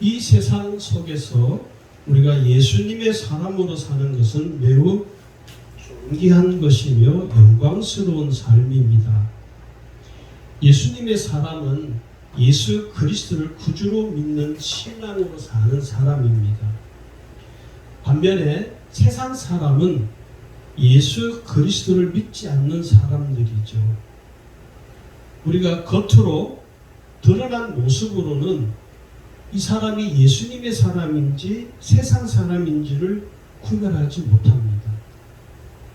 이 세상 속에서 우리가 예수님의 사람으로 사는 것은 매우 존귀한 것이며 영광스러운 삶입니다. 예수님의 사람은 예수 그리스도를 구주로 믿는 신앙으로 사는 사람입니다. 반면에 세상 사람은 예수 그리스도를 믿지 않는 사람들이죠. 우리가 겉으로 드러난 모습으로는 이 사람이 예수님의 사람인지 세상 사람인지를 구별하지 못합니다.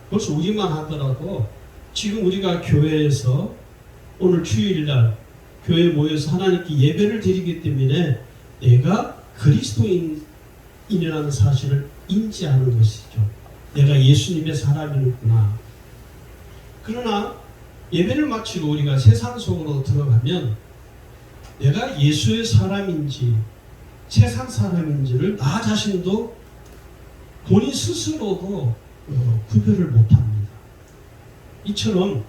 벌써 우리만 하더라도 지금 우리가 교회에서 오늘 주일날 교회에 모여서 하나님께 예배를 드리기 때문에 내가 그리스도인이라는 사실을 인지하는 것이죠. 내가 예수님의 사람이구나. 그러나 예배를 마치고 우리가 세상 속으로 들어가면 내가 예수의 사람인지 세상 사람인지를 나 자신도 본인 스스로도 구별을 못합니다. 이처럼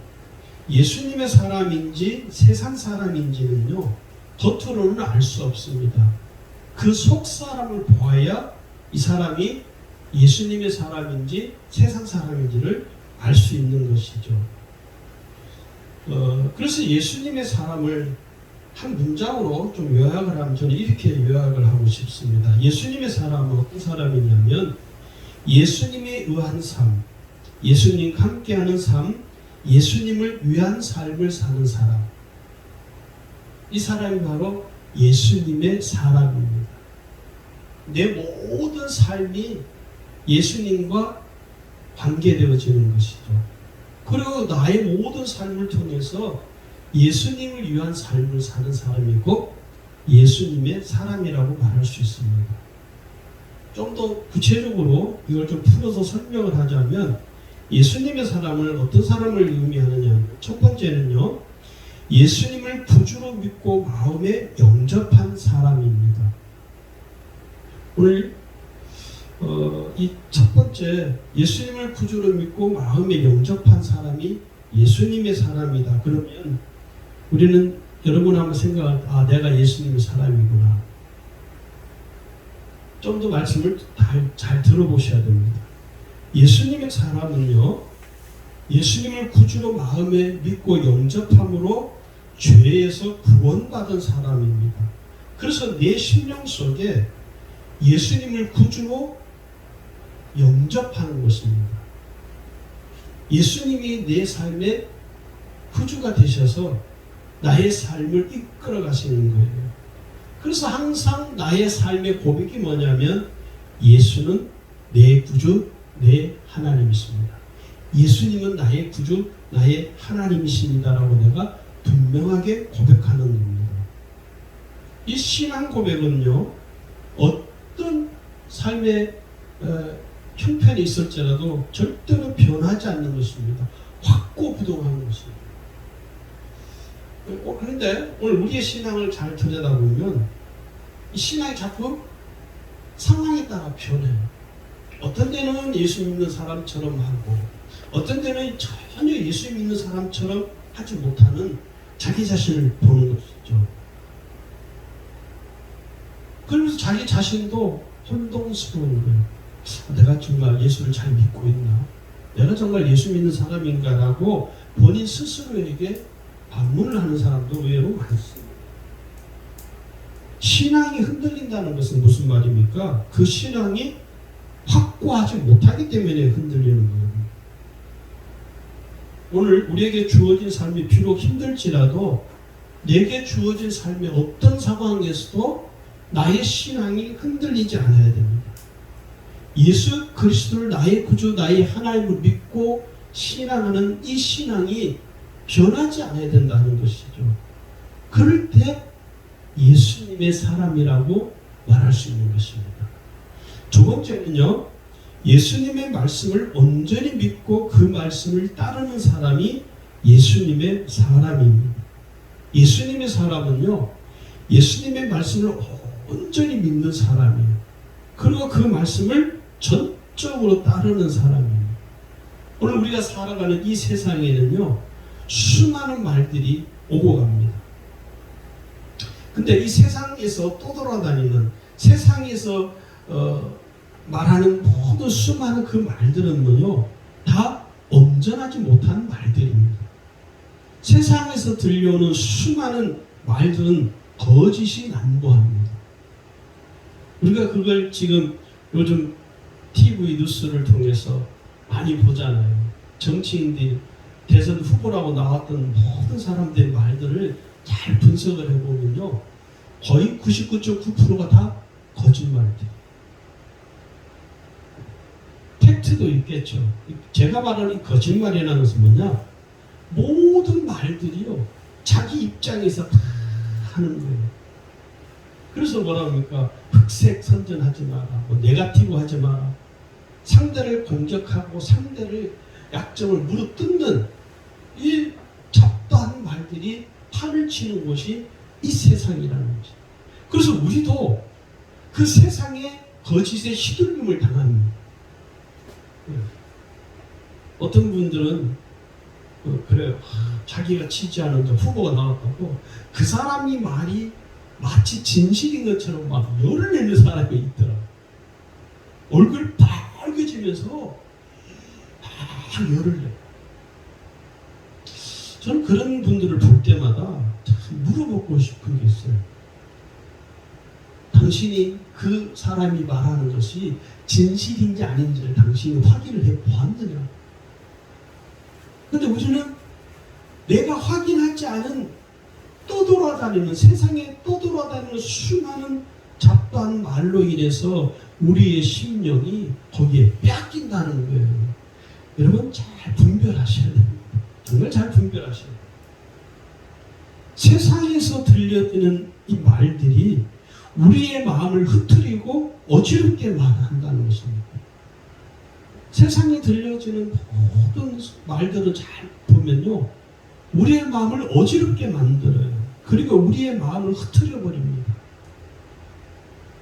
예수님의 사람인지 세상 사람인지는요, 겉으로는 알 수 없습니다. 그 속 사람을 보아야 이 사람이 예수님의 사람인지 세상 사람인지를 알 수 있는 것이죠. 그래서 예수님의 사람을 한 문장으로 좀 요약을 하면 저는 이렇게 요약을 하고 싶습니다. 예수님의 사람은 어떤 사람이냐면 예수님에 의한 삶, 예수님과 함께하는 삶, 예수님을 위한 삶을 사는 사람. 이 사람이 바로 예수님의 사람입니다. 내 모든 삶이 예수님과 관계되어지는 것이죠. 그리고 나의 모든 삶을 통해서 예수님을 위한 삶을 사는 사람이고 예수님의 사람이라고 말할 수 있습니다. 좀 더 구체적으로 이걸 좀 풀어서 설명을 하자면 예수님의 사람은 어떤 사람을 의미하느냐. 첫 번째는요, 예수님을 구주로 믿고 마음에 영접한 사람입니다. 오늘 이 첫 번째 예수님을 구주로 믿고 마음에 영접한 사람이 예수님의 사람이다. 그러면 우리는 여러분 한번 생각할 내가 예수님의 사람이구나. 좀 더 말씀을 잘 들어보셔야 됩니다. 예수님의 사람은요, 예수님을 구주로 마음에 믿고 영접함으로 죄에서 구원받은 사람입니다. 그래서 내 심령 속에 예수님을 구주로 영접하는 것입니다. 예수님이 내 삶의 구주가 되셔서 나의 삶을 이끌어 가시는 거예요. 그래서 항상 나의 삶의 고백이 뭐냐면 예수는 내 구주, 내 하나님이십니다. 예수님은 나의 구주, 나의 하나님이십니다라고 내가 분명하게 고백하는 겁니다. 이 신앙 고백은요, 어떤 삶의 형편이 있을지라도 절대로 변하지 않는 것입니다. 확고부동한 것입니다. 그런데 오늘 우리의 신앙을 잘 들여다보면 이 신앙이 자꾸 상황에 따라 변해요. 어떤 때는 예수 믿는 사람처럼 하고 어떤 때는 전혀 예수 믿는 사람처럼 하지 못하는 자기 자신을 보는 것이죠. 그러면서 자기 자신도 혼동스러운 거예요. 내가 정말 예수를 잘 믿고 있나? 내가 정말 예수 믿는 사람인가라고 본인 스스로에게 반문을 하는 사람도 의외로 많습니다. 신앙이 흔들린다는 것은 무슨 말입니까? 그 신앙이 확고하지 못하기 때문에 흔들리는 거예요. 오늘 우리에게 주어진 삶이 비록 힘들지라도 내게 주어진 삶의 어떤 상황에서도 나의 신앙이 흔들리지 않아야 됩니다. 예수 그리스도를 나의 구주, 나의 하나님을 믿고 신앙하는 이 신앙이 변하지 않아야 된다는 것이죠. 그럴 때 예수님의 사람이라고 말할 수 있는 것입니다. 두 번째는요, 예수님의 말씀을 온전히 믿고 그 말씀을 따르는 사람이 예수님의 사람입니다. 예수님의 사람은요, 예수님의 말씀을 온전히 믿는 사람이에요. 그리고 그 말씀을 전적으로 따르는 사람이에요. 오늘 우리가 살아가는 이 세상에는요, 수많은 말들이 오고 갑니다. 근데 이 세상에서 떠돌아다니는 세상에서 말하는 모든 수많은 그 말들은요 다 온전하지 못한 말들입니다. 세상에서 들려오는 수많은 말들은 거짓이 난무합니다. 우리가 그걸 지금 요즘 TV 뉴스를 통해서 많이 보잖아요. 정치인들이 대선 후보라고 나왔던 모든 사람들의 말들을 잘 분석을 해보면요 거의 99.9%가 다 거짓말들. 팩트도 있겠죠. 제가 말하는 거짓말이라는 것은 뭐냐, 모든 말들이요 자기 입장에서 다 하는 거예요. 그래서 뭐랍니까, 흑색 선전하지 마라, 뭐 네거티브 하지 마라, 상대를 공격하고 상대를 약점을 무릎뜯는 이 잡다한 말들이 판을 치는 곳이 이 세상이라는 거죠. 그래서 우리도 그 세상의 거짓에 휘둘림을 당합니다. 어떤 분들은 그래요. 자기가 지지하는 후보가 나왔다고 그 사람이 말이 마치 진실인 것처럼 막 열을 내는 사람이 있더라. 얼굴 빨개지면서 막 열을 내. 저는 그런 분들을 볼 때마다 물어보고 싶은 게 있어요. 당신이 그 사람이 말하는 것이 진실인지 아닌지를 당신이 확인을 해 보았느냐? 근데 우리는 내가 확인하지 않은 떠돌아다니는, 세상에 떠돌아다니는 수많은 잡다한 말로 인해서 우리의 심령이 거기에 뺏긴다는 거예요. 여러분 잘 분별하셔야 됩니다. 정말 잘 분별하셔야 돼요. 세상에서 들려드는 이 말들이 우리의 마음을 흐트리고 어지럽게 말한다는 것입니다. 세상에 들려지는 모든 말들을 잘 보면요 우리의 마음을 어지럽게 만들어요. 그리고 우리의 마음을 흐트려 버립니다.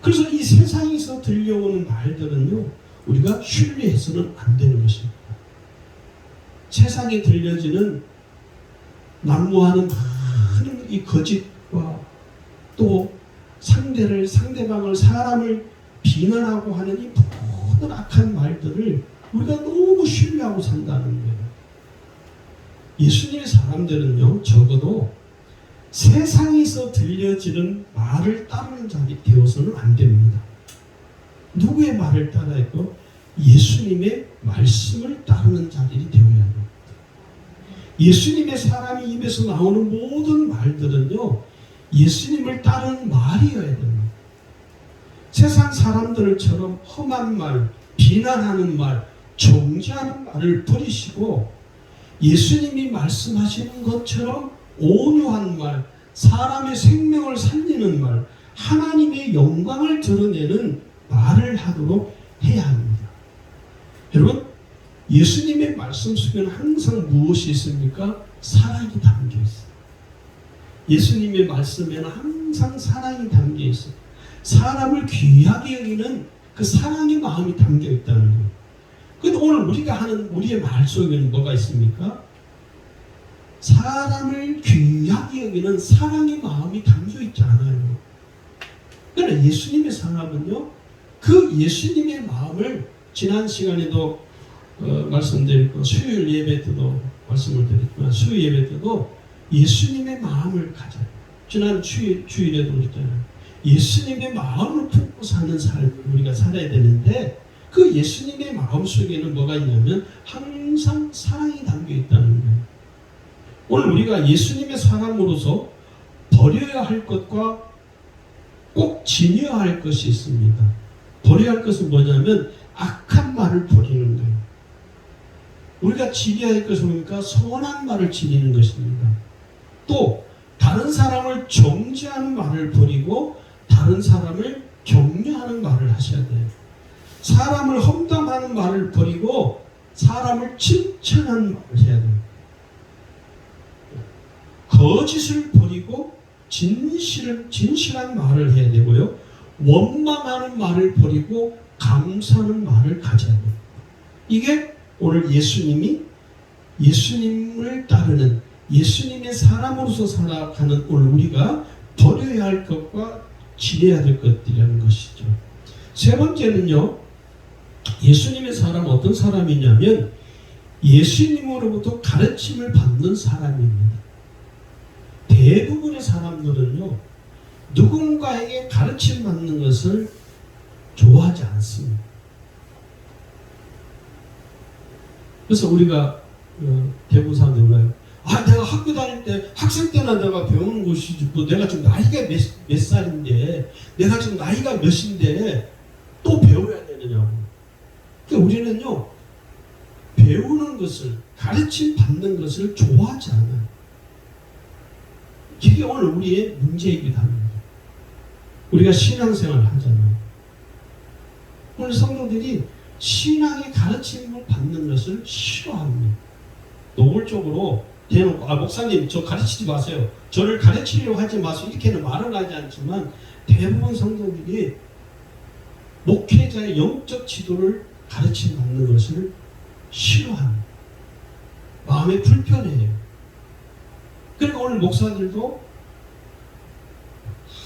그래서 이 세상에서 들려오는 말들은요 우리가 신뢰해서는 안 되는 것입니다. 세상에 들려지는 난무하는 많은 이 거짓과 또 상대방을, 사람을 비난하고 하는 이 모든 악한 말들을 우리가 너무 신뢰하고 산다는 거예요. 예수님의 사람들은요 적어도 세상에서 들려지는 말을 따르는 자들이 되어서는 안 됩니다. 누구의 말을 따라야 했고 예수님의 말씀을 따르는 자들이 되어야 합니다. 예수님의 사람이 입에서 나오는 모든 말들은요 예수님을 따르는 말이어야 됩니다. 세상 사람들처럼 험한 말, 비난하는 말, 정죄하는 말을 버리시고 예수님이 말씀하시는 것처럼 온유한 말, 사람의 생명을 살리는 말, 하나님의 영광을 드러내는 말을 하도록 해야 합니다. 여러분, 예수님의 말씀 속에는 항상 무엇이 있습니까? 사랑이 담겨 있어요. 예수님의 말씀에는 항상 사랑이 담겨 있어요. 사람을 귀하게 여기는 그 사랑의 마음이 담겨 있다는 거예요. 그런데 오늘 우리가 하는 우리의 말 속에는 뭐가 있습니까? 사람을 귀하게 여기는 사랑의 마음이 담겨 있지 않아요. 그러나 예수님의 사람은요, 그 예수님의 마음을 지난 시간에도 말씀드렸고 수요일 예배 때도 말씀을 드렸지만 수요 예배 때도 예수님의 마음을 가져요. 지난 주일에도 그랬잖아요. 예수님의 마음을 품고 사는 삶을 우리가 살아야 되는데 그 예수님의 마음 속에는 뭐가 있냐면 항상 사랑이 담겨 있다는 거예요. 오늘 우리가 예수님의 사람으로서 버려야 할 것과 꼭 지녀야 할 것이 있습니다. 버려야 할 것은 뭐냐면 악한 말을 버리는 거예요. 우리가 지녀야 할 것은 뭡니까? 선한 말을 지니는 것입니다. 또 다른 사람을 정죄하는 말을 버리고 다른 사람을 격려하는 말을 하셔야 돼요. 사람을 험담하는 말을 버리고 사람을 칭찬하는 말을 해야 돼요. 거짓을 버리고 진실한 말을 해야 되고요. 원망하는 말을 버리고 감사하는 말을 가져야 돼요. 이게 오늘 예수님을 따르는 예수님의 사람으로서 살아가는 오늘 우리가 버려야 할 것과 지내야 될 것들이라는 것이죠. 세 번째는요, 예수님의 사람은 어떤 사람이냐면 예수님으로부터 가르침을 받는 사람입니다. 대부분의 사람들은요, 누군가에게 가르침 받는 것을 좋아하지 않습니다. 그래서 우리가 대부분 사람들이 몰라요. 내가 학교 다닐 때, 학생 때나 내가 배우는 것이지, 뭐 내가 지금 나이가 몇 살인데, 내가 지금 나이가 몇인데, 또 배워야 되느냐고. 그러니까 우리는요, 배우는 것을, 가르침 받는 것을 좋아하지 않아요. 이게 오늘 우리의 문제이기도 합니다. 우리가 신앙생활을 하잖아요. 오늘 성도들이 신앙의 가르침을 받는 것을 싫어합니다. 노골적으로 대놓고 목사님 저 가르치지 마세요. 저를 가르치려고 하지 마세요. 이렇게는 말은 하지 않지만 대부분 성도들이 목회자의 영적 지도를 가르침 받는 것을 싫어합니다. 마음에 불편해요. 그러니까 오늘 목사들도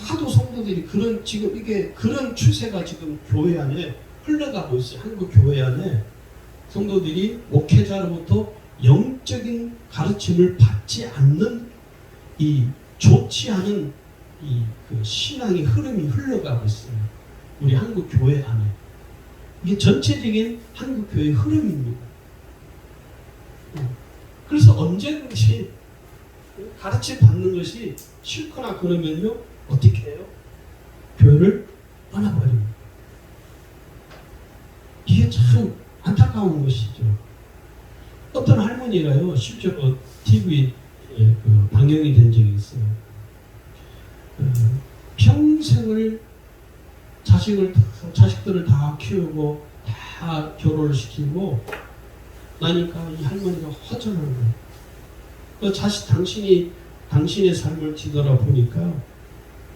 하도 성도들이 지금 이게 그런 추세가 지금 교회 안에 흘러가고 있어요. 한국 교회 안에 성도들이 목회자로부터 영적인 가르침을 받지 않는 이 좋지 않은 그 신앙의 흐름이 흘러가고 있어요. 우리 한국 교회 안에. 이게 전체적인 한국 교회의 흐름입니다. 그래서 언제든지 가르침 받는 것이 싫거나 그러면요, 어떻게 해요? 교회를 떠나버립니다. 이게 참 안타까운 것이죠. 어떤 할머니가요, 실제로 TV에 방영이 된 적이 있어요. 평생을 자식들을 다 키우고 다 결혼을 시키고 나니까 이 할머니가 허전한 거예요. 당신의 삶을 뒤돌아보니까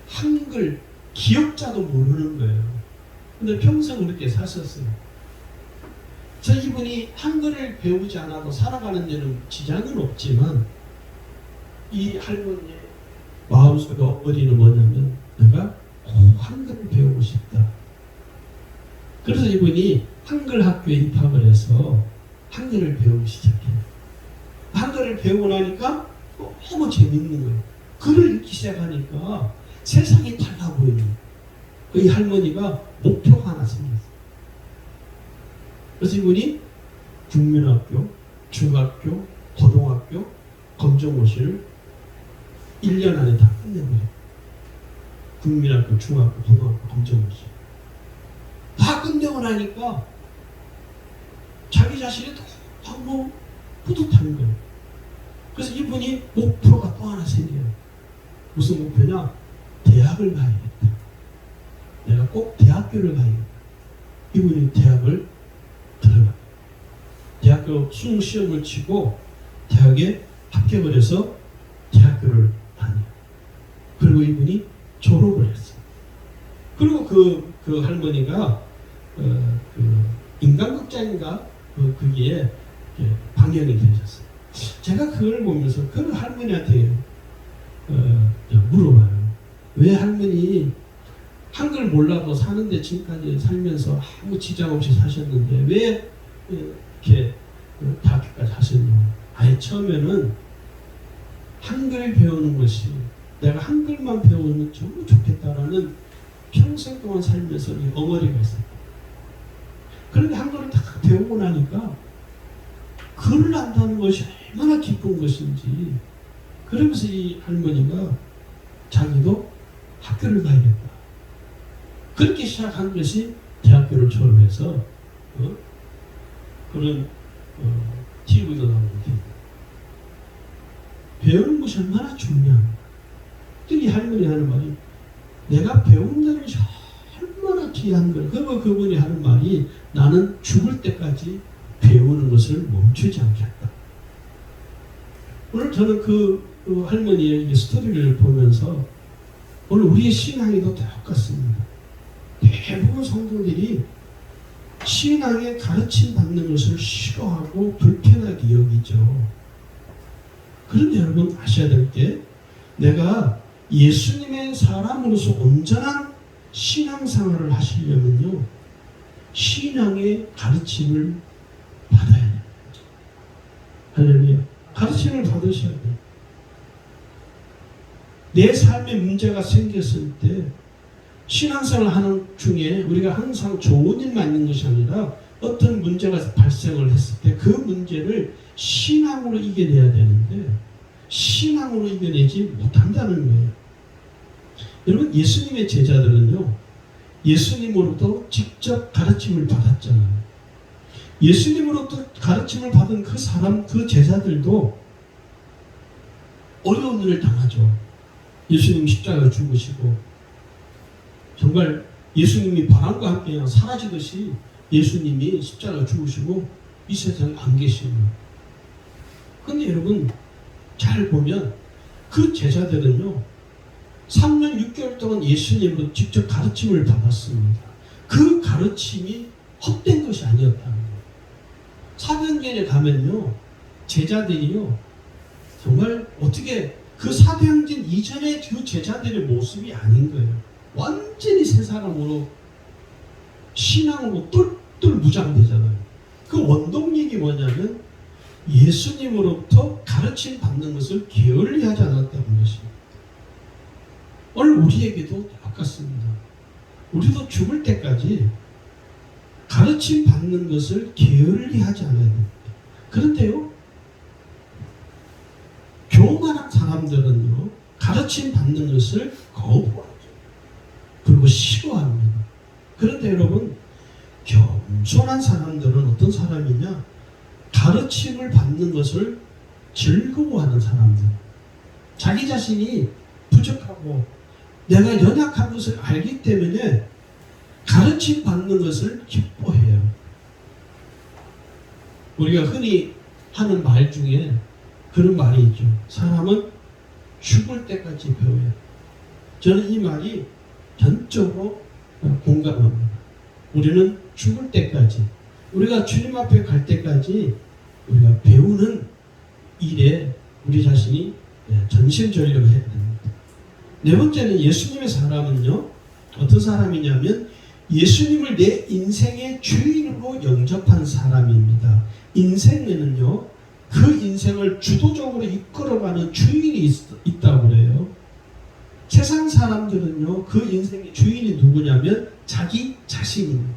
한글 기억자도 모르는 거예요. 근데 평생 그렇게 사셨어요. 이분이 한글을 배우지 않아도 살아가는 데는 지장은 없지만 이 할머니의 마음속에 엇거리는 뭐냐면 내가 한글을 배우고 싶다. 그래서 이분이 한글 학교에 입학을 해서 한글을 배우기 시작해요. 한글을 배우고 나니까 너무 재밌는 거예요. 글을 읽기 시작하니까 세상이 달라 보이는 거예요. 이 할머니가 목표가 하나 생겼어요. 그래서 이분이 국민학교, 중학교, 고등학교, 검정고시를 1년 안에 다 끝내버려요. 국민학교, 중학교, 고등학교, 검정고시 다 끝내고 나니까 자기 자신이 너무 뿌듯한 거예요. 그래서 이분이 목표가 또 하나 생겨요. 무슨 목표냐? 대학을 가야겠다. 내가 꼭 대학교를 가야겠다. 이분이 대학을 들어가요. 대학교 수능 시험을 치고 대학에 합격을 해서 대학교를 다녀요. 그리고 이분이 졸업을 했어요. 그리고 그 할머니가 인간극장인가 거기에 방영이 되셨어요. 제가 그걸 보면서 그 할머니한테 물어봐요. 왜 할머니 한글 몰라도 사는데 지금까지 살면서 아무 지장 없이 사셨는데 왜 이렇게 대학교까지 하셨냐? 아예 처음에는 한글 배우는 것이 내가 한글만 배우면 정말 좋겠다라는 평생 동안 살면서 이 엉어리가 있었다. 그런데 한글을 다 배우고 나니까 글을 안다는 것이 얼마나 기쁜 것인지 그러면서 이 할머니가 자기도 학교를 가야겠다. 그렇게 시작한 것이 대학교를 졸업해서 그런 TV도 나오고 배우는 것이 얼마나 중요한가. 이 할머니 하는 말이 내가 배운다는 것이 얼마나 귀한 걸. 그분이 하는 말이 나는 죽을 때까지 배우는 것을 멈추지 않겠다. 오늘 저는 그 할머니의 스토리를 보면서 오늘 우리의 신앙에도 똑같습니다. 대부분 성도들이 신앙의 가르침 받는 것을 싫어하고 불편하게 여기죠. 그런데 여러분 아셔야 될 게 내가 예수님의 사람으로서 온전한 신앙생활을 하시려면요, 신앙의 가르침을 받아야 돼요. 할렐루야. 가르침을 받으셔야 돼요. 내 삶에 문제가 생겼을 때 신앙생활 하는 중에 우리가 항상 좋은 일만 있는 것이 아니라 어떤 문제가 발생을 했을 때 그 문제를 신앙으로 이겨내야 되는데 신앙으로 이겨내지 못한다는 거예요. 여러분, 예수님의 제자들은요, 예수님으로부터 직접 가르침을 받았잖아요. 예수님으로부터 가르침을 받은 그 사람, 그 제자들도 어려운 일을 당하죠. 예수님 십자가 죽으시고 정말 예수님이 바람과 함께 그냥 사라지듯이 예수님이 십자가 죽으시고 이 세상에 안 계십니다. 그런데 여러분, 잘 보면 그 제자들은요, 3년 6개월 동안 예수님으로 직접 가르침을 받았습니다. 그 가르침이 헛된 것이 아니었다는 거예요. 사도행전에 가면요, 제자들이요, 정말 어떻게 그 사도행전 이전의 그 제자들의 모습이 아닌 거예요. 완전히 새 사람으로 신앙으로 똘똘 무장되잖아요. 그 원동력이 뭐냐면 예수님으로부터 가르침 받는 것을 게을리하지 않았다는 것입니다. 오늘 우리에게도 똑같습니다. 우리도 죽을 때까지 가르침 받는 것을 게을리하지 않아야 됩니다. 그런데요, 교만한 사람들은요, 가르침 받는 것을 거부하죠. 그리고 싫어합니다. 그런데 여러분, 겸손한 사람들은 어떤 사람이냐? 가르침을 받는 것을 즐거워하는 사람들. 자기 자신이 부족하고 내가 연약한 것을 알기 때문에 가르침 받는 것을 기뻐해요. 우리가 흔히 하는 말 중에 그런 말이 있죠. 사람은 죽을 때까지 배워요. 저는 이 말이 전적으로 공감합니다. 우리는 죽을 때까지, 우리가 주님 앞에 갈 때까지 우리가 배우는 일에 우리 자신이 전심전력을 해야 됩니다. 네 번째는 예수님의 사람은요, 어떤 사람이냐면 예수님을 내 인생의 주인으로 영접한 사람입니다. 인생에는요, 그 인생을 주도적으로 이끌어가는 주인이 있다고 그래요. 세상 사람들은요, 그 인생의 주인이 누구냐면 자기 자신입니다.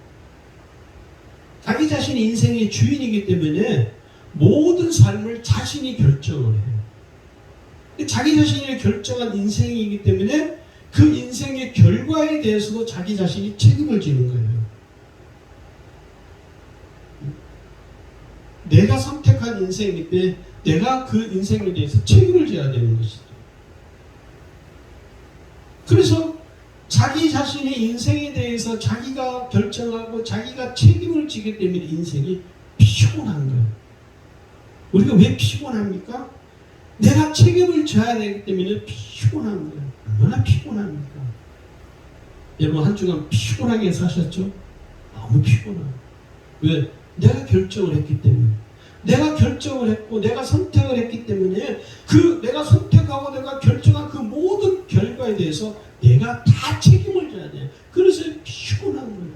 자기 자신이 인생의 주인이기 때문에 모든 삶을 자신이 결정을 해요. 자기 자신이 결정한 인생이기 때문에 그 인생의 결과에 대해서도 자기 자신이 책임을 지는 거예요. 내가 선택한 인생이기 때문에 내가 그 인생에 대해서 책임을 져야 되는 것이죠. 그래서 자기 자신의 인생에 대해서 자기가 결정하고 자기가 책임을 지기 때문에 인생이 피곤한 거예요. 우리가 왜 피곤합니까? 내가 책임을 져야 되기 때문에 피곤한 거예요. 얼마나 피곤합니까? 여러분, 한 주간 피곤하게 사셨죠? 너무 피곤해요. 왜? 내가 결정을 했기 때문에. 내가 결정을 했고 내가 선택을 했기 때문에 그 내가 선택하고 내가 결정한 그 모든 결과에 대해서 내가 다 책임을 져야 돼요. 그래서 피곤한 거예요.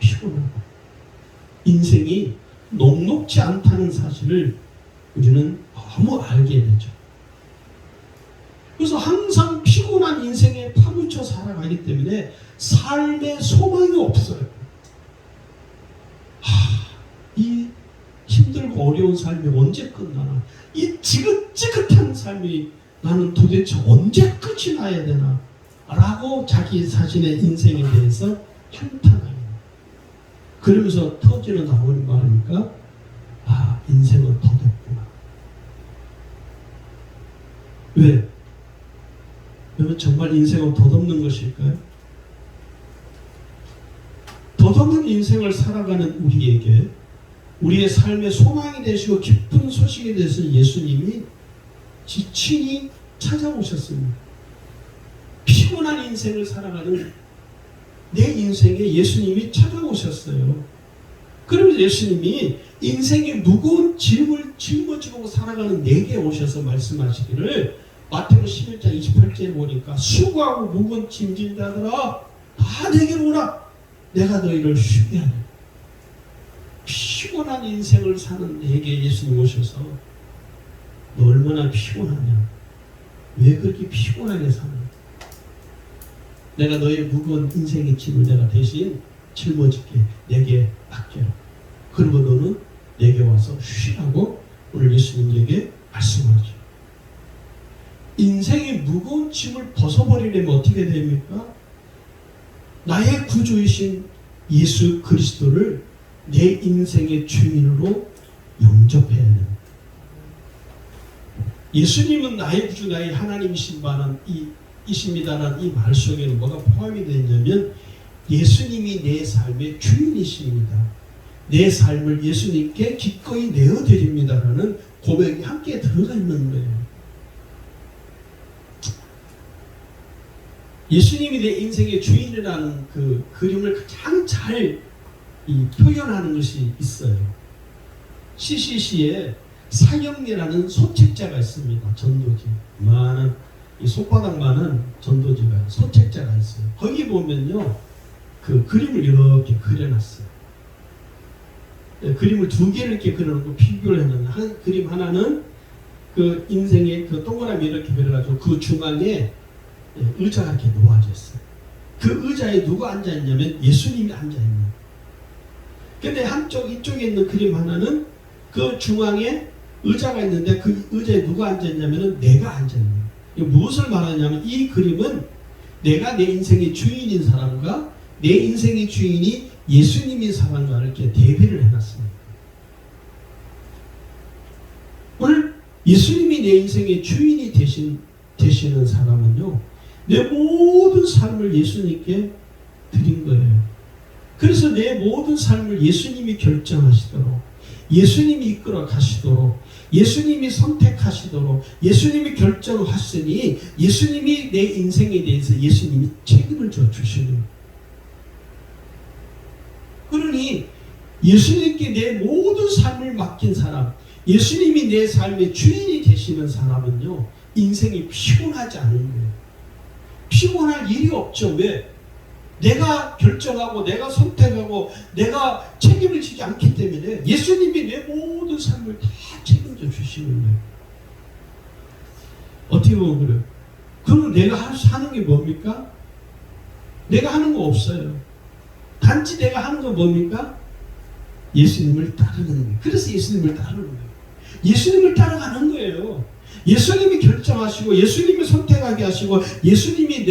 피곤하고 인생이 녹록지 않다는 사실을 우리는 너무 알게 되죠. 그래서 항상 피곤한 인생에 파묻혀 살아가기 때문에 삶에 소망이 없어요. 이 힘들고 어려운 삶이 언제 끝나나? 이 지긋지긋한 삶이 나는 도대체 언제 끝이 나야 되나? 라고 자기 자신의 인생에 대해서 한탄해요. 그러면서 터지는 나오는 말이니까 인생은 더덥구나. 왜? 여러분, 정말 인생은 덧없는 것일까요? 덧없는 인생을 살아가는 우리에게 우리의 삶의 소망이 되시고 기쁜 소식이 되신 예수님이 친히 찾아오셨습니다. 피곤한 인생을 살아가는 내 인생에 예수님이 찾아오셨어요. 그러면서 예수님이 인생의 무거운 짐을 짊어지고 살아가는 내게 오셔서 말씀하시기를 마태복음 11장 28절에 보니까 수고하고 무거운 짐진 자들아 다 내게로 오라. 내가 너희를 쉬게 하리. 피곤한 인생을 사는 내게 예수님 오셔서 너 얼마나 피곤하냐? 왜 그렇게 피곤하게 사냐? 내가 너의 무거운 인생의 짐을 내가 대신 짊어질게. 내게 맡겨라. 그리고 너는 내게 와서 쉬라고 오늘 예수님에게 말씀하죠. 인생의 무거운 짐을 벗어버리려면 어떻게 됩니까? 나의 구주이신 예수 그리스도를 내 인생의 주인으로 영접해야 됩니다. 예수님은 나의 구주, 나의 하나님이십니다라는 이 말 속에는 뭐가 포함이 되어 있냐면 예수님이 내 삶의 주인이십니다. 내 삶을 예수님께 기꺼이 내어드립니다라는 고백이 함께 들어가 있는 거예요. 예수님이 내 인생의 주인이라는 그 그림을 가장 잘 표현하는 것이 있어요. CCC에 사형리라는 소책자가 있습니다. 전도지. 많은 이 손바닥 많은 전도지가 소책자가 있어요. 거기 보면요, 그 그림을 이렇게 그려놨어요. 그림을 두 개를 이렇게 그려놓고 비교를 해놓는 한 그림 하나는 그 인생의 그 동그라미 이렇게 그려가지고 그 중앙에 의자가 이렇게 놓아져 있어요. 그 의자에 누가 앉아 있냐면 예수님이 앉아 있는. 근데 이쪽에 있는 그림 하나는 그 중앙에 의자가 있는데 그 의자에 누가 앉아 있냐면 내가 앉아 있는. 이거 무엇을 말하냐면 이 그림은 내가 내 인생의 주인인 사람과 내 인생의 주인이 예수님인 사람과 이렇게 대비를 해놨습니다. 오늘 예수님이 내 인생의 주인이 되시는 사람은요, 내 모든 삶을 예수님께 드린 거예요. 그래서 내 모든 삶을 예수님이 결정하시도록, 예수님이 이끌어 가시도록, 예수님이 선택하시도록, 예수님이 결정하시니 예수님이 내 인생에 대해서 예수님이 책임을 져 주시는 거예요. 그러니 예수님께 내 모든 삶을 맡긴 사람, 예수님이 내 삶의 주인이 되시는 사람은요, 인생이 피곤하지 않은 거예요. 피곤할 일이 없죠. 왜? 내가 결정하고 내가 선택하고 내가 책임을 지지 않기 때문에 예수님이 내 모든 삶을 다 책임져 주시는 거예요. 어떻게 보면 그래요? 그럼 내가 하는 게 뭡니까? 내가 하는 거 없어요. 단지 내가 하는 건 뭡니까? 예수님을 따르는 거예요. 그래서 예수님을 따르는 거예요. 예수님을 따라가는 거예요. 예수님이 결정하시고 예수님이 선택하게 하시고 예수님이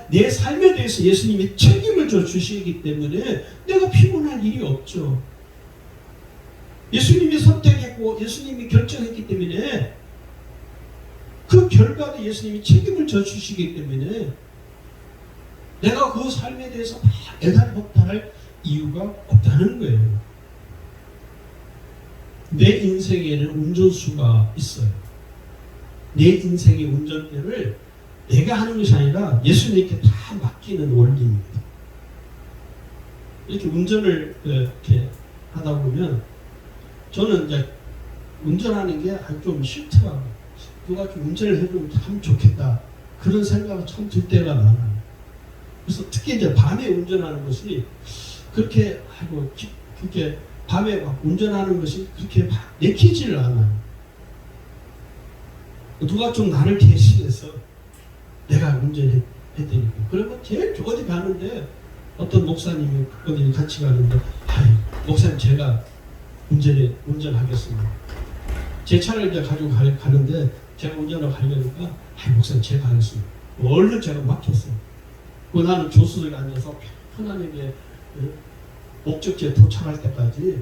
내 삶에 대해서 예수님이 책임을 져 주시기 때문에 내가 피곤할 일이 없죠. 예수님이 선택했고 예수님이 결정했기 때문에 그 결과도 예수님이 책임을 져 주시기 때문에 내가 그 삶에 대해서 애달복달할 이유가 없다는 거예요. 내 인생에는 운전수가 있어요. 내 인생의 운전대를 내가 하는 것이 아니라 예수님께 다 맡기는 원리입니다. 이렇게 운전을 이렇게 하다 보면 저는 이제 운전하는 게 좀 싫더라고요. 누가 좀 운전을 해주면 참 좋겠다. 그런 생각이 참 들 때가 많아요. 그래서 특히 이제 밤에 운전하는 것이 그렇게 밤에 운전하는 것이 그렇게 막 내키지를 않아요. 누가 좀 나를 대신해서 내가 운전해드리고 그러면 제일 어디 가는데 어떤 목사님이 어디 같이 가는데 목사님 제가 운전하겠습니다. 제 차를 이제 가지고 가는데 제가 운전하러 가려니까 목사님 제가 하겠습니다. 얼른 제가 맡겼어요. 나는 조수석에 앉아서 편안하게 목적지에 도착할 때까지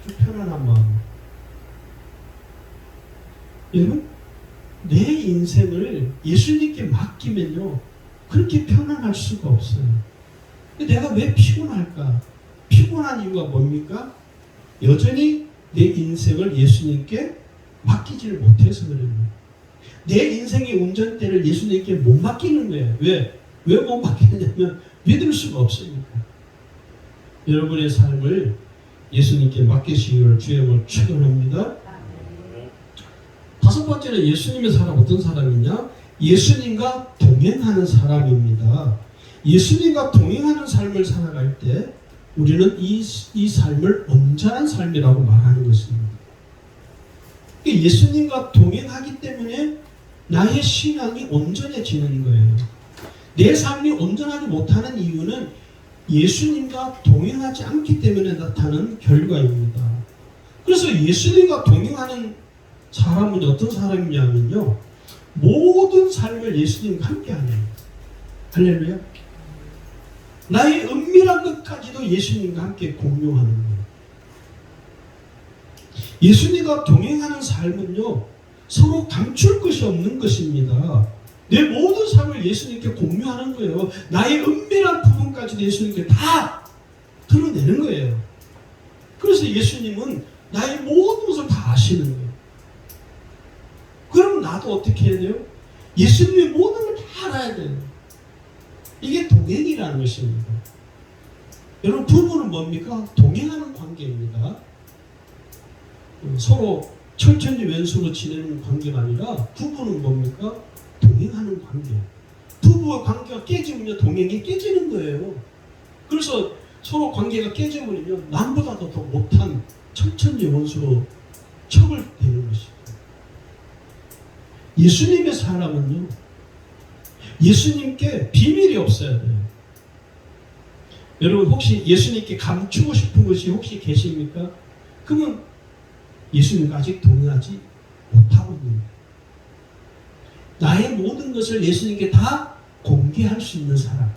아주 편안한 마음. 여러분, 내 인생을 예수님께 맡기면요, 그렇게 편안할 수가 없어요. 내가 왜 피곤할까? 피곤한 이유가 뭡니까? 여전히 내 인생을 예수님께 맡기지를 못해서 그래요. 내 인생의 운전대를 예수님께 못 맡기는 거예요. 왜 못 맡기냐면 믿을 수가 없으니까. 여러분의 삶을 예수님께 맡기시기를 주의 이름으로 축원합니다. 다섯 번째는 예수님의 사람 어떤 사람이냐? 예수님과 동행하는 사람입니다. 예수님과 동행하는 삶을 살아갈 때 우리는 이 삶을 온전한 삶이라고 말하는 것입니다. 예수님과 동행하기 때문에 나의 신앙이 온전해지는 거예요. 내 삶이 온전하지 못하는 이유는 예수님과 동행하지 않기 때문에 나타나는 결과입니다. 그래서 예수님과 동행하는 사람은 어떤 사람이냐면요, 모든 삶을 예수님과 함께하는 거예요. 할렐루야. 나의 은밀한 것까지도 예수님과 함께 공유하는 거예요. 예수님과 동행하는 삶은요, 서로 감출 것이 없는 것입니다. 내 모든 삶을 예수님께 공유하는 거예요. 나의 은밀한 부분까지도 예수님께 다 드러내는 거예요. 그래서 예수님은 나의 모든 것을 다 아시는 거예요. 그럼 나도 어떻게 해야 돼요? 예수님의 모든 걸 다 알아야 돼요. 이게 동행이라는 것입니다. 여러분, 부부는 뭡니까? 동행하는 관계입니다. 서로 철천지 왼수로 지내는 관계가 아니라 부부는 뭡니까? 동행하는 관계예요. 부부의 관계가 깨지면 동행이 깨지는 거예요. 그래서 서로 관계가 깨져버리면 남보다도 더 못한 철천지 원수로 처벌되는 것입니다. 예수님의 사람은요, 예수님께 비밀이 없어야 돼요. 여러분, 혹시 예수님께 감추고 싶은 것이 혹시 계십니까? 그러면 예수님과 아직 동행하지 못하고 있는 거예요. 나의 모든 것을 예수님께 다 공개할 수 있는 사람,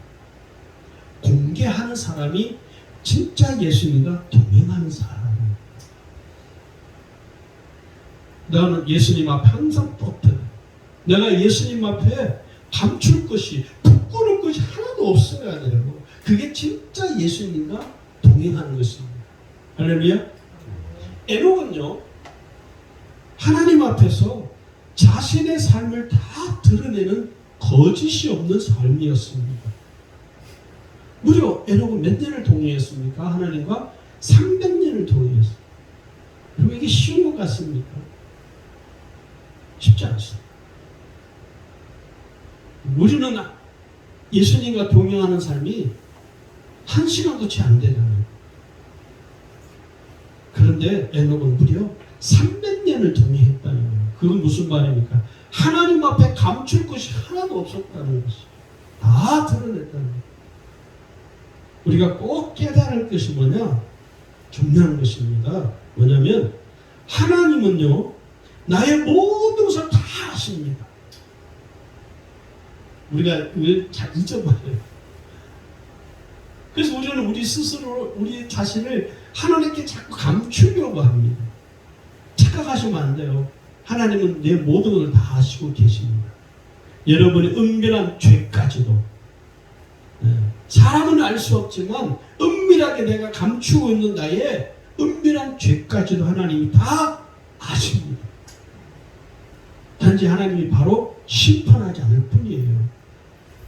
공개하는 사람이 진짜 예수님과 동행하는 사람입니다. 나는 예수님 앞에 항상 뻗어요. 내가 예수님 앞에 감출 것이, 부끄러운 것이 하나도 없어야 돼요. 그게 진짜 예수님과 동행하는 것입니다. 할렐루야. 에녹은요, 하나님 앞에서 자신의 삶을 다 드러내는 거짓이 없는 삶이었습니다. 무려 에녹은 몇 년을 동행했습니까? 하나님과 300년을 동행했어요. 그리고 이게 쉬운 것 같습니까? 쉽지 않습니다. 우리는 예수님과 동행하는 삶이 1시간도 채 안 되잖아요. 그런데 에녹은 무려 300년을 동행했다는 거예요. 그건 무슨 말입니까? 하나님 앞에 감출 것이 하나도 없었다는 것이, 다 드러냈다는 거예요. 우리가 꼭 깨달을 것이 뭐냐? 중요한 것입니다. 뭐냐면 하나님은요, 나의 모든 것을 다 아십니다. 우리가 잘 잊어버려요. 그래서 우리는 우리 스스로, 우리 자신을 하나님께 자꾸 감추려고 합니다. 착각하시면 안 돼요. 하나님은 내 모든 걸 다 아시고 계십니다. 여러분의 은밀한 죄까지도. 사람은 알 수 없지만 은밀하게 내가 감추고 있는 나의 은밀한 죄까지도 하나님이 다 아십니다. 단지 하나님이 바로 심판하지 않을 뿐이에요.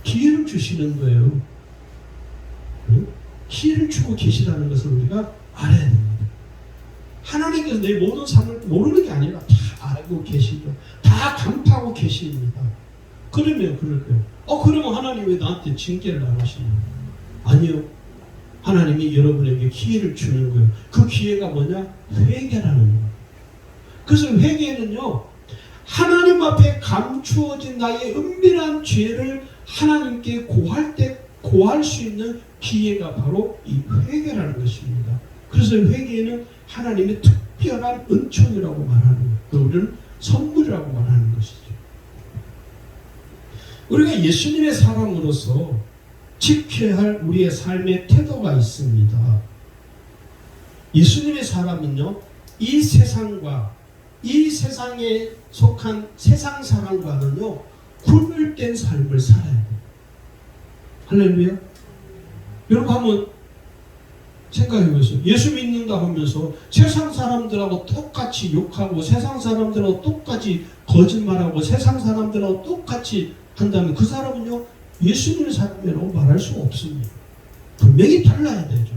기회를 주시는 거예요. 기회를 주고 계시다는 것을 우리가 알아야 됩니다. 하나님께서 내 모든 삶을 모르는 게 아니라 다 알고 계시죠. 다 간파하고 계십니다. 그러면 그럴 거예요. 그러면 하나님 왜 나한테 징계를 안 하시냐? 아니요. 하나님이 여러분에게 기회를 주는 거예요. 그 기회가 뭐냐? 회개라는 거예요. 그래서 회개는요, 하나님 앞에 감추어진 나의 은밀한 죄를 하나님께 고할 때 고할 수 있는 기회가 바로 이 회개라는 것입니다. 그래서 회개는 하나님의 특별한 은총이라고 말하는 거예요. 우리는 선물이라고 말하는 것이죠. 우리가 예수님의 사람으로서 지켜야 할 우리의 삶의 태도가 있습니다. 예수님의 사람은요, 이 세상과 이 세상에 속한 세상 사람과는요, 분별된 삶을 살아야 돼요. 할렐루야. 여러분 한번 생각해 보세요. 예수 믿는다 하면서 세상 사람들하고 똑같이 욕하고 세상 사람들하고 똑같이 거짓말하고 세상 사람들하고 똑같이 한다면 그 사람은요, 예수님의 사람이라고 말할 수 없습니다. 분명히 달라야 되죠.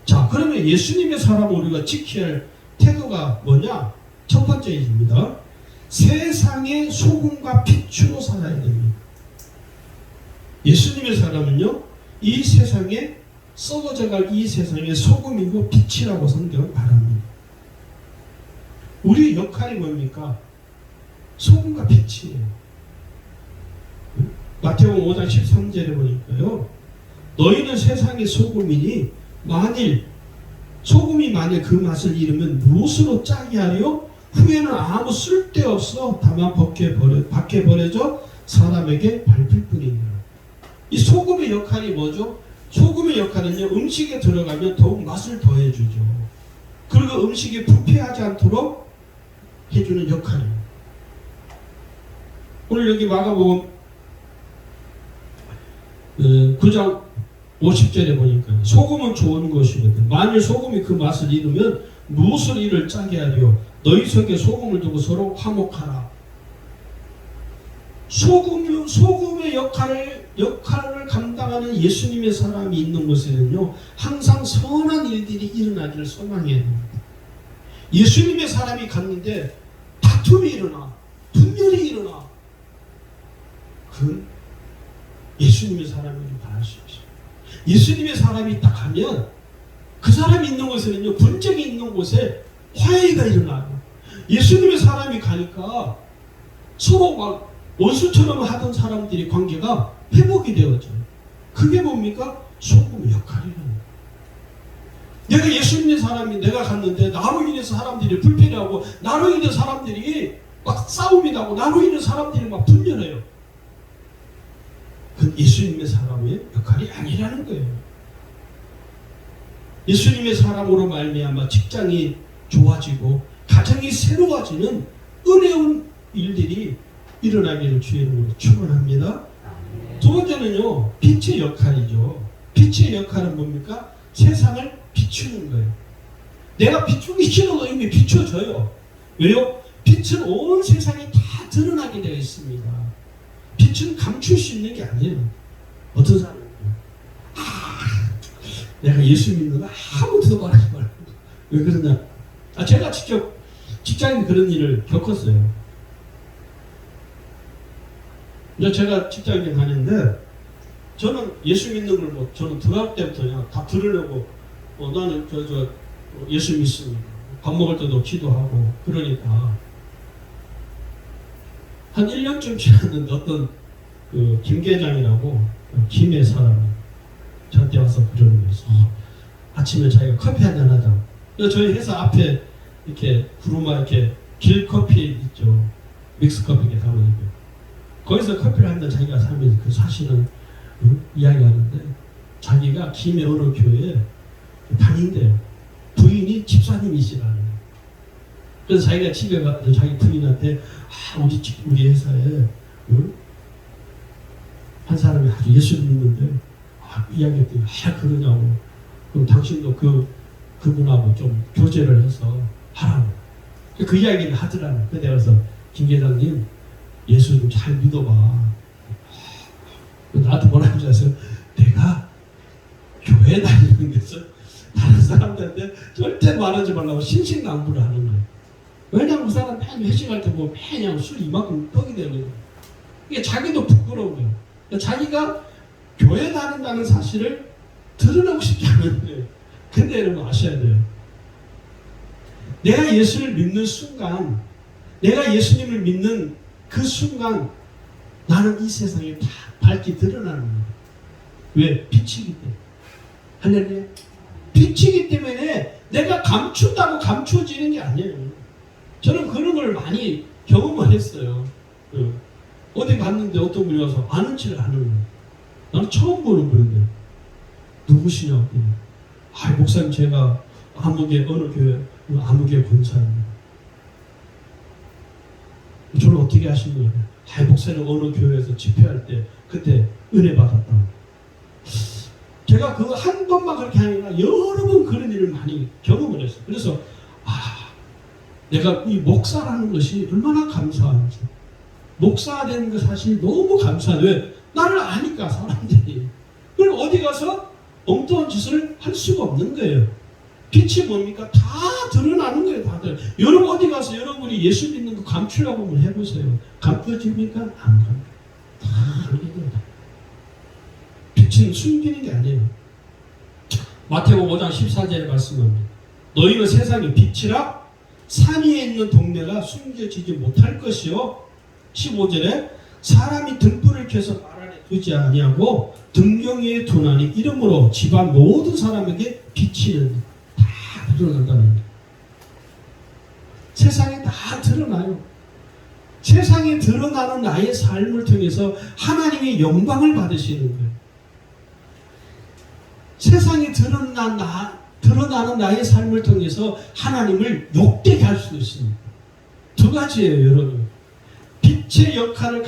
자, 그러면 예수님의 사람을 우리가 지켜야 할 태도가 뭐냐? 첫 번째입니다. 세상의 소금과 빛으로 살아야 됩니다. 예수님의 사람은요, 이 세상에 썩어져갈 이 세상의 소금이고 빛이라고 성경은 말합니다. 우리의 역할이 뭡니까? 소금과 빛이에요. 마태복음 5장 13절에 보니까요, 너희는 세상의 소금이니 소금이 만일 그 맛을 잃으면 무엇으로 짜게 하려? 후에는 아무 쓸데없어 다만 밖에 버려져 사람에게 밟힐 뿐이니라. 이 소금의 역할이 뭐죠? 소금의 역할은요, 음식에 들어가면 더욱 맛을 더해주죠. 그리고 음식이 부패하지 않도록 해주는 역할이에요. 오늘 여기 마가복음 9장 50절에 보니까 소금은 좋은 것이거든. 만일 소금이 그 맛을 잃으면 무엇을 이를 짜게 하려? 너희 속에 소금을 두고 서로 화목하라. 소금의 역할을 감당하는 예수님의 사람이 있는 곳에는요, 항상 선한 일들이 일어나기를 소망해야 됩니다. 예수님의 사람이 갔는데 다툼이 일어나, 분열이 일어나, 그건 예수님의 사람이길 바랄 수 있어요. 예수님의 사람이 딱 가면 그 사람이 있는 곳에는요, 분쟁이 있는 곳에 화해가 일어나요. 예수님의 사람이 가니까 서로 막 원수처럼 하던 사람들이 관계가 회복이 되어져요. 그게 뭡니까? 소금의 역할이라는. 내가 예수님의 사람이 내가 갔는데 나로 인해서 사람들이 불편해하고 나로 인해서 사람들이 막 싸움이 나고 나로 인해서 사람들이 막 분열해요. 그건 예수님의 사람의 역할이 아니라는 거예요. 예수님의 사람으로 말미암아 직장이 좋아지고 가정이 새로워지는 은혜운 일들이 일어나기를 주의 이름으로 축원합니다. 두 번째는요, 빛의 역할이죠. 빛의 역할은 뭡니까? 세상을 비추는 거예요. 내가 비추기 싫어도 이미 비춰져요. 왜요? 빛은 온 세상에 다 드러나게 되어 있습니다. 빛은 감출 수 있는 게 아니에요. 어떤 사람은 내가 예수 믿는 거 아무것도 말하지 말고. 왜 그러냐? 제가 직접 직장인 그런 일을 겪었어요. 제가 직장에 다니는데 저는 예수 믿는 걸 저는 들어갈 때부터 그냥 다 들으려고 나는 예수 믿습니다. 밥 먹을 때도 기도하고 그러니까 한 1년쯤 지났는데 어떤 김 계장이라고 김해 사람이 저한테 와서 그러는 거예요. 아침에 자기가 커피 한잔 하자고. 저희 회사 앞에 이렇게 구루마 이렇게 길 커피 있죠. 믹스 커피 이렇게 담아주고 거기서 커피를 한잔 자기가 사면서 그 사실은 이야기하는데 자기가 김해 어느 교회에 다닌대요. 부인이 집사님이시라는 거예요. 그래서 자기가 집에 가서 자기 부인한테 우리 회사에 한 사람이 아주 예수를 믿는데 이야기했더니 그러냐고. 그럼 당신도 그분하고 좀 교제를 해서 하라고. 그 이야기를 하더라고요. 그래서 김 계장님 예수 좀 잘 믿어봐. 나한테 뭐라고 하셔서 내가 교회 다니는 것서 다른 사람들한테 절대 말하지 말라고 신신당부를 하는 거예요. 왜냐면 그 사람 맨 회식할 때 보면 맨 술 이만큼 떡이 되거든요. 이게 자기도 부끄러운 거예요. 자기가 교회 다닌다는 사실을 드러내고 싶지 않은 거예요. 근데 여러분 아셔야 돼요. 내가 예수를 믿는 순간, 내가 예수님을 믿는 그 순간 나는 이 세상에 다 밝게 드러나는 거예요. 왜? 빛이기 때문에. 할렐루야. 빛이기 때문에 내가 감춘다고 감춰지는 게 아니에요. 저는 그런 걸 많이 경험을 했어요. 어디 갔는데 어떤 분이 와서 아는 척을 하는 거예요. 나는 처음 보는 분인데 누구시냐고. 목사님 제가 아무개 어느 교회 아무개 권사입니다. 저를 어떻게 하신 거예요? 목사님 어느 교회에서 집회할 때 그때 은혜 받았다고. 제가 그 한 번만 그렇게 하니까 여러 번 그런 일을 많이 경험을 했어요. 그래서 내가 이 목사라는 것이 얼마나 감사한지. 목사가 되는 거 사실 너무 감사해요. 왜? 나를 아니까 사람들이. 그럼 어디 가서 엉뚱한 짓을 할 수가 없는 거예요. 빛이 뭡니까? 다 드러나는 거예요. 다들. 여러분 어디 가서 여러분이 예수 믿는 거 감추려고 한번 해보세요. 감춰집니까? 안 감춰. 다 알게 빛은 숨기는 게 아니에요. 마태복음 5장 14절에 말씀합니다. 너희는 세상의 빛이라 산 위에 있는 동네가 숨겨지지 못할 것이요. 15절에 사람이 등불을 켜서 발 안에 두지 아니하고 등경 위에 두나니 이러므로 집안 모든 사람에게 비치는 다 드러난다는 거예요. 세상에 다 드러나요. 세상에 드러나는 나의 삶을 통해서 하나님의 영광을 받으시는 거예요. 세상에 드러나는 나의 삶을 통해서 하나님을 욕되게 할 수 있습니다. 두 가지예요, 여러분. 빛의 역할을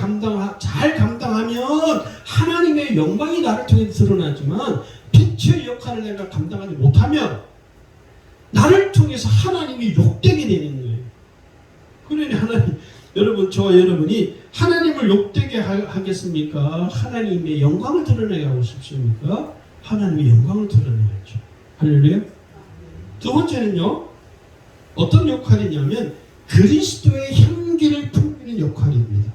잘 감당하면 하나님의 영광이 나를 통해 드러나지만 빛의 역할을 내가 감당하지 못하면 나를 통해서 하나님이 욕되게 되는 거예요. 그러니 하나님, 여러분, 저와 여러분이 하나님을 욕되게 하겠습니까? 하나님의 영광을 드러내게 하고 싶습니까? 하나님의 영광을 드러내야죠. 할렐루야. 두 번째는요, 어떤 역할이냐면 그리스도의 향기를 풍기는 역할입니다.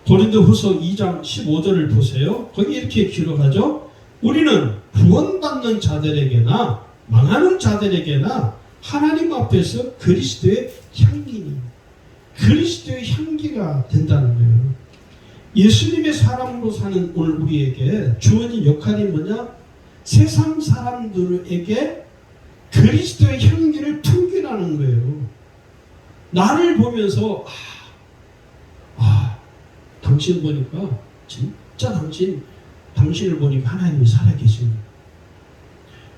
고린도후서 2장 15절을 보세요. 거기 이렇게 기록하죠. 우리는 구원받는 자들에게나 망하는 자들에게나 하나님 앞에서 그리스도의 향기니, 그리스도의 향기가 된다는 거예요. 예수님의 사람으로 사는 오늘 우리에게 주어진 역할이 뭐냐? 세상 사람들에게 그리스도의 향기를 풍기라는 거예요. 나를 보면서 당신 보니까 진짜 당신을 보니까 하나님이 살아계십니다.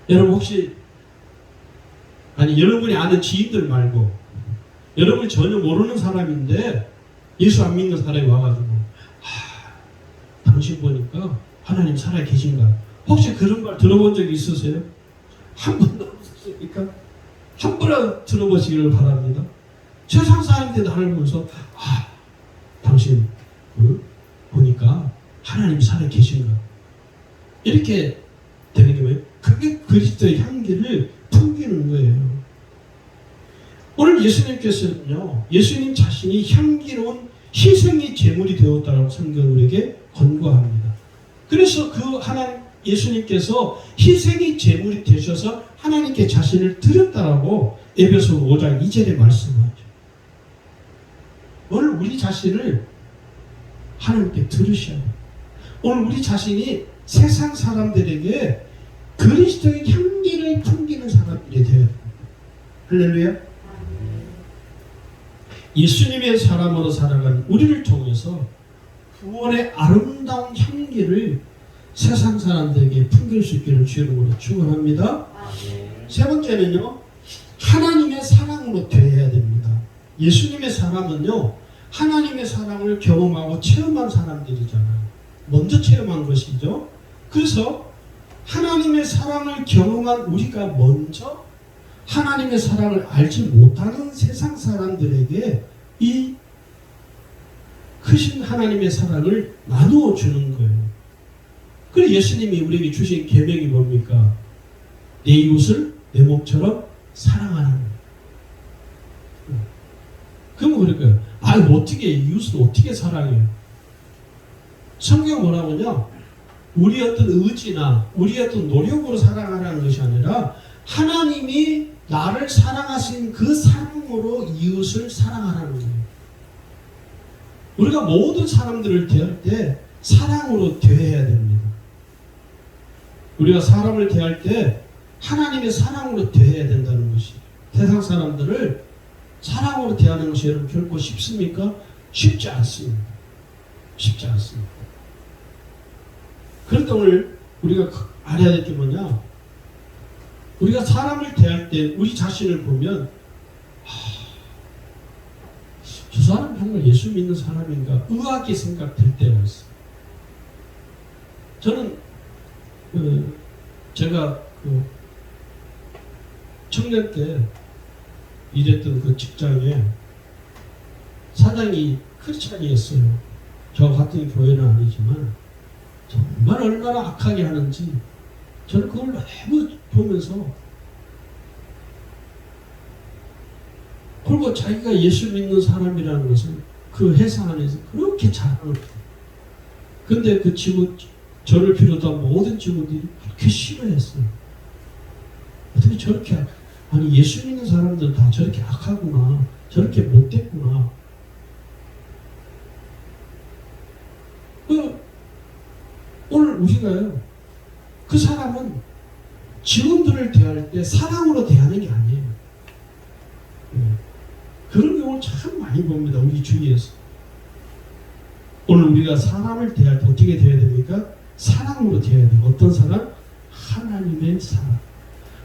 여러분 혹시 여러분이 아는 지인들 말고 여러분이 전혀 모르는 사람인데 예수 안 믿는 사람이 와가지고 당신 보니까 하나님 살아계신가? 혹시 그런 말 들어본 적이 있으세요? 한 번도 없었습니까? 한 번이라도 들어보시기를 바랍니다. 세상 사람들이 나를 보면서 당신 보니까 하나님 살아계신가? 이렇게 되는 게 뭐예요? 그게 그리스도의 향기를 풍기는 거예요. 오늘 예수님께서는요, 예수님 자신이 향기로운 희생의 제물이 되었다라고 성경은 우리에게 권고합니다. 그래서 예수님께서 희생의 제물이 되셔서 하나님께 자신을 드렸다라고 에베소 5장 2절에 말씀하죠. 오늘 우리 자신을 하나님께 들으셔야 돼요. 오늘 우리 자신이 세상 사람들에게 그리스도의 향기를 풍기는 사람들이 되어야 됩니다. 할렐루야. 예수님의 사람으로 살아간 우리를 통해서 구원의 아름다운 향기를 세상 사람들에게 풍길 수 있기를 주의 이름으로 축원합니다. 세 번째는요, 하나님의 사랑으로 되어야 됩니다. 예수님의 사람은요, 하나님의 사랑을 경험하고 체험한 사람들이잖아요. 먼저 체험한 것이죠. 그래서 하나님의 사랑을 경험한 우리가 먼저 하나님의 사랑을 알지 못하는 세상 사람들에게 이 크신 하나님의 사랑을 나누어 주는 거예요. 그래서 예수님이 우리에게 주신 계명이 뭡니까? 내 이웃을 내 몸처럼 사랑하는 거예요. 그러면 그럴까요? 어떻게 이웃을 어떻게 사랑해요? 성경 뭐라고요? 우리 어떤 의지나 우리 어떤 노력으로 사랑하라는 것이 아니라 하나님이 나를 사랑하신 그 사랑으로 이웃을 사랑하라는 거예요. 우리가 모든 사람들을 대할 때 사랑으로 대해야 됩니다. 우리가 사람을 대할 때 하나님의 사랑으로 대해야 된다는 것이에요. 세상 사람들을 사랑으로 대하는 것이 여러분 결코 쉽습니까? 쉽지 않습니다. 쉽지 않습니다. 그런데 오늘 우리가 알아야 될 게 뭐냐? 우리가 사람을 대할 때 우리 자신을 보면 저 사람 정말 예수 믿는 사람인가 의아하게 생각될 때가 있어요. 저는 제가 청년 때 일했던 그 직장에 사장이 크리스찬이었어요. 저 같은 교회는 아니지만 정말 얼마나 악하게 하는지 저는 그걸 너무 보면서 그리고 자기가 예수 믿는 사람이라는 것은 그 회사 안에서 그렇게 자랑을 해요. 근데 그 직원, 저를 비롯한 모든 직원들이 그렇게 싫어했어요. 어떻게 저렇게, 아니 예수 믿는 사람들은 다 저렇게 악하구나, 저렇게 못됐구나. 오늘 우리가요, 그 사람은 직원들을 대할 때 사랑으로 대하는 게 아니에요. 그런 경우를 참 많이 봅니다, 우리 주위에서. 오늘 우리가 사람을 대할 때 어떻게 대해야 됩니까? 사랑으로 대해야 돼요. 어떤 사람? 하나님의 사랑.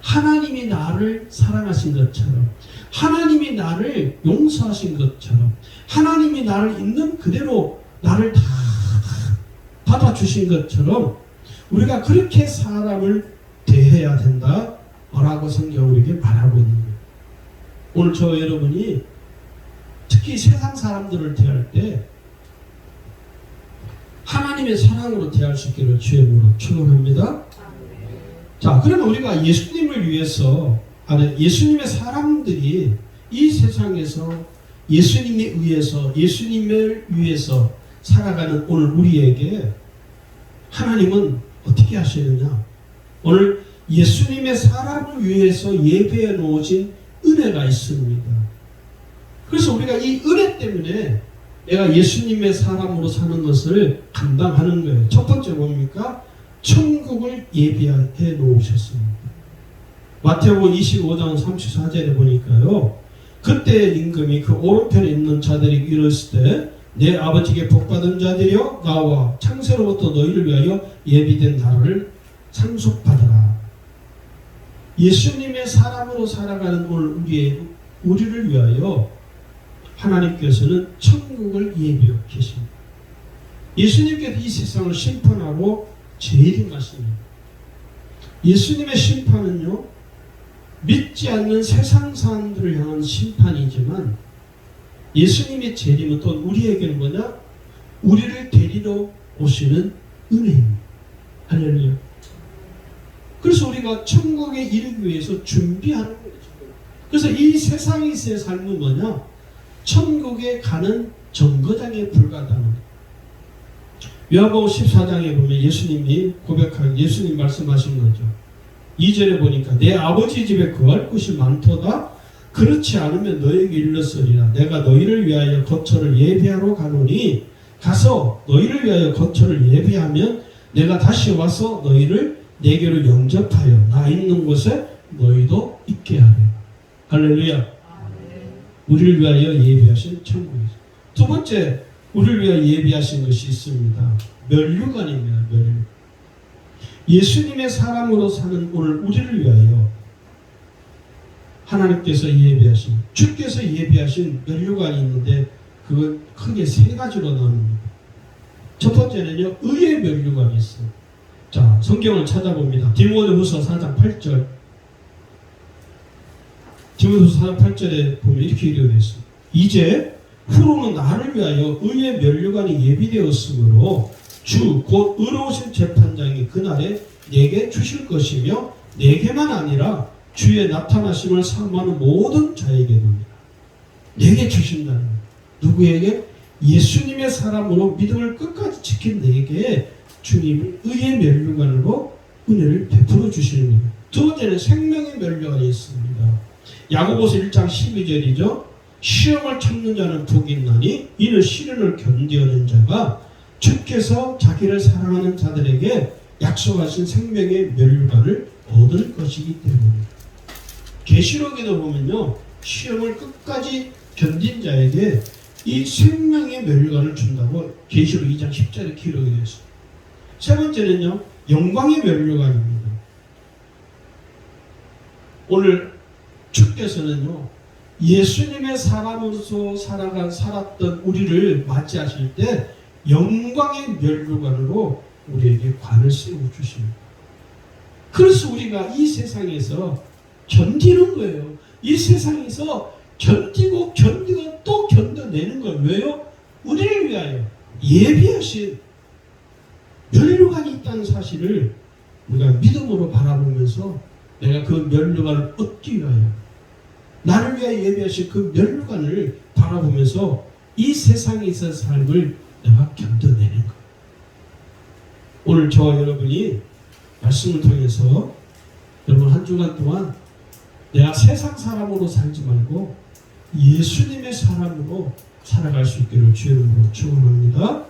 하나님이 나를 사랑하신 것처럼, 하나님이 나를 용서하신 것처럼, 하나님이 나를 있는 그대로 나를 다 받아주신 것처럼 우리가 그렇게 사람을 대해야 된다라고 성경은 우리에게 말하고 있는 거예요. 오늘 저 여러분이 특히 세상 사람들을 대할 때 하나님의 사랑으로 대할 수 있기를 주의 이름으로 축원합니다. 자, 그러면 우리가 예수님을 위해서, 예수님의 사람들이 이 세상에서 예수님에 의해서, 예수님을 위해서 살아가는 오늘 우리에게 하나님은 어떻게 하시느냐? 오늘 예수님의 사람을 위해서 예배해 놓으신 은혜가 있습니다. 그래서 우리가 이 은혜 때문에 내가 예수님의 사람으로 사는 것을 감당하는 거예요. 첫 번째 뭡니까? 천국을 예비해 놓으셨습니다. 마태복음 25장 34절에 보니까요, 그때 임금이 그 오른편에 있는 자들이 이르시되 내 아버지께 복받은 자들이여 나와 창세로부터 너희를 위하여 예비된 나라를 상속받으라. 예수님의 사람으로 살아가는 오늘 우리를 위하여 하나님께서는 천국을 예비하고 계십니다. 예수님께서 이 세상을 심판하고 재림하십니다. 예수님의 심판은요, 믿지 않는 세상 사람들을 향한 심판이지만 예수님의 재림은 또 우리에게는 뭐냐? 우리를 데리러 오시는 은혜입니다. 할렐루야. 그래서 우리가 천국에 이르기 위해서 준비하는 거예요. 그래서 이 세상에서의 삶은 뭐냐? 천국에 가는 정거장에 불과하다는 거예요. 요한복음 14장에 보면 예수님이 예수님 말씀하신 거죠. 2절에 보니까 내 아버지 집에 거할 곳이 많도다. 그렇지 않으면 너에게 일렀으리라. 내가 너희를 위하여 거처를 예비하러 가노니 가서 너희를 위하여 거처를 예비하면 내가 다시 와서 너희를 내게로 영접하여 나 있는 곳에 너희도 있게 하리라. 할렐루야. 우리를 위하여 예비하신 천국이죠. 두 번째, 우리를 위하여 예비하신 것이 있습니다. 면류관입니다. 면류관. 예수님의 사람으로 사는 오늘 우리를 위하여 하나님께서 예비하신, 주께서 예비하신 면류관이 있는데 그건 크게 세 가지로 나눕니다. 첫 번째는요, 의의 면류관이 있어요. 자, 성경을 찾아봅니다. 디모데후서 4장 8절. 디모데후서 4장 8절에 보면 이렇게 기록되어 있습니다. 이제 후로는 나를 위하여 의의 면류관이 예비되었으므로 주 곧 의로우신 재판장이 그날에 내게 주실 것이며 내게만 아니라 주의 나타나심을 사모하는 모든 자에게도입니다. 내게 주신다는 거예요. 누구에게? 예수님의 사람으로 믿음을 끝까지 지킨 내게 주님이 의의 면류관으로 은혜를 베풀어 주시는 거예요. 두 번째는 생명의 면류관이 있습니다. 야고보서 1장 12절이죠. 시험을 참는 자는 복이 있나니 이는 시련을 견디어낸 자가 주께서 자기를 사랑하는 자들에게 약속하신 생명의 면류관을 얻을 것이기 때문입니다. 계시록에도 보면요, 시험을 끝까지 견딘 자에게 이 생명의 면류관을 준다고 계시록 2장 10절에 기록이 되어 있습니다. 세 번째는요, 영광의 면류관입니다. 오늘 주께서는요, 예수님의 사람으로서 살았던 우리를 맞이하실 때 영광의 면류관으로 우리에게 관을 세워주십니다. 그래서 우리가 이 세상에서 견디는 거예요. 이 세상에서 견디고 또 견뎌내는 거예요. 왜요? 우리를 위하여 예비하신 면류관이 있다는 사실을 우리가 믿음으로 바라보면서 내가 그 면류관을 얻기 위하여 나를 위하여 예배하신 그 면류관을 바라보면서 이 세상에 있어서 삶을 내가 견뎌내는 거예요. 오늘 저와 여러분이 말씀을 통해서 여러분 한 주간 동안 내가 세상 사람으로 살지 말고 예수님의 사람으로 살아갈 수 있기를 주의 이름으로 축원합니다.